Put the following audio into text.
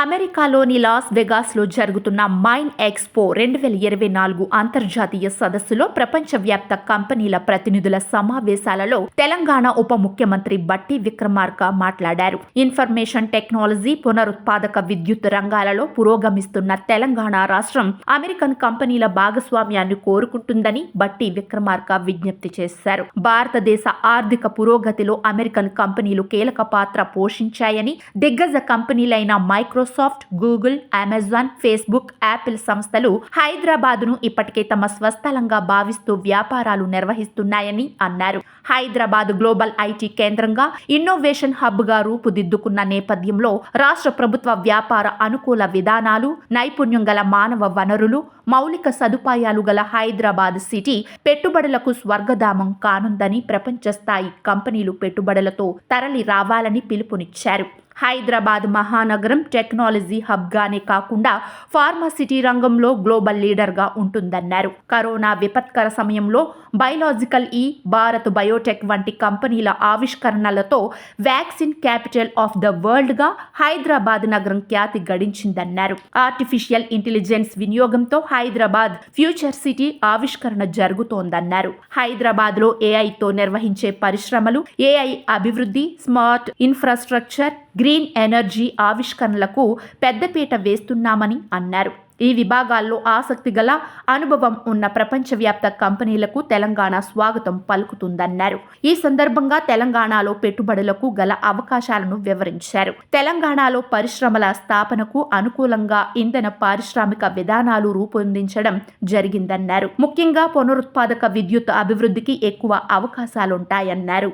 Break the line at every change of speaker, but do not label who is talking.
అమెరికాలోని లాస్ వెగాస్లో జరుగుతున్న mine expo 2024 అంతర్జాతీయ సదస్సులో ప్రపంచవ్యాప్త కంపెనీల ప్రతినిధుల సమావేశాలలో తెలంగాణ ఉప ముఖ్యమంత్రి బట్టి విక్రమార్క మాట్లాడారు. ఇన్ఫర్మేషన్ టెక్నాలజీ, పునరుత్పాదక విద్యుత్ రంగాలలో పురోగమిస్తున్న తెలంగాణ రాష్ట్రం అమెరికన్ కంపెనీల భాగస్వామ్యాన్ని కోరుకుంటుందని బట్టి విక్రమార్క విజ్ఞప్తి చేశారు. భారతదేశ ఆర్థిక పురోగతిలో అమెరికన్ కంపెనీలు కీలక పాత్ర పోషించాయని, దిగ్గజ కంపెనీలైన Microsoft, Google, Amazon, Facebook, Apple సంస్థలు హైదరాబాద్ను ఇప్పటికే తమ స్వస్థలంగా భావిస్తూ వ్యాపారాలు నిర్వహిస్తున్నాయని అన్నారు. హైదరాబాద్ గ్లోబల్ ఐటీ కేంద్రంగా, ఇన్నోవేషన్ హబ్గా రూపుదిద్దుకున్న నేపథ్యంలో రాష్ట్ర ప్రభుత్వ వ్యాపార అనుకూల విధానాలు, నైపుణ్యం గల మానవ వనరులు, మౌలిక సదుపాయాలు గల హైదరాబాద్ సిటీ పెట్టుబడులకు స్వర్గధామం కానుందని, ప్రపంచ స్థాయి కంపెనీలు పెట్టుబడులతో తరలి రావాలని పిలుపునిచ్చారు. హైదరాబాద్ మహానగరం టెక్నాలజీ హబ్గానే కాకుండా ఫార్మాసిటీ రంగంలో గ్లోబల్ లీడర్గా ఉంటుందన్నారు. కరోనా విపత్కర సమయంలో బయోలాజికల్ భారత్ బయోటెక్ వంటి కంపెనీల ఆవిష్కరణలతో వ్యాక్సిన్ క్యాపిటల్ ఆఫ్ ద వరల్డ్గా హైదరాబాద్ నగరం ఖ్యాతి గడించిందన్నారు. ఆర్టిఫిషియల్ ఇంటెలిజెన్స్ వినియోగంతో హైదరాబాద్ ఫ్యూచర్ సిటీ ఆవిష్కరణ జరుగుతోందన్నారు. హైదరాబాద్లో ఏఐతో నిర్వహించే పరిశ్రమలు, ఏఐ అభివృద్ధి, స్మార్ట్ ఇన్ఫ్రాస్ట్రక్చర్, గ్రీన్ ఎనర్జీ ఆవిష్కరణలకు పెద్దపీట వేస్తున్నామని అన్నారు. ఈ విభాగాల్లో ఆసక్తి గల, అనుభవం ఉన్న ప్రపంచవ్యాప్త కంపెనీలకు తెలంగాణ స్వాగతం పలుకుతుందన్నారు. ఈ సందర్భంగా తెలంగాణలో పెట్టుబడులకు గల అవకాశాలను వివరించారు. తెలంగాణలో పరిశ్రమల స్థాపనకు అనుకూలంగా ఇంధన పారిశ్రామిక విధానాలు రూపొందించడం జరిగిందన్నారు. ముఖ్యంగా పునరుత్పాదక విద్యుత్ అభివృద్ధికి ఎక్కువ అవకాశాలుంటాయన్నారు.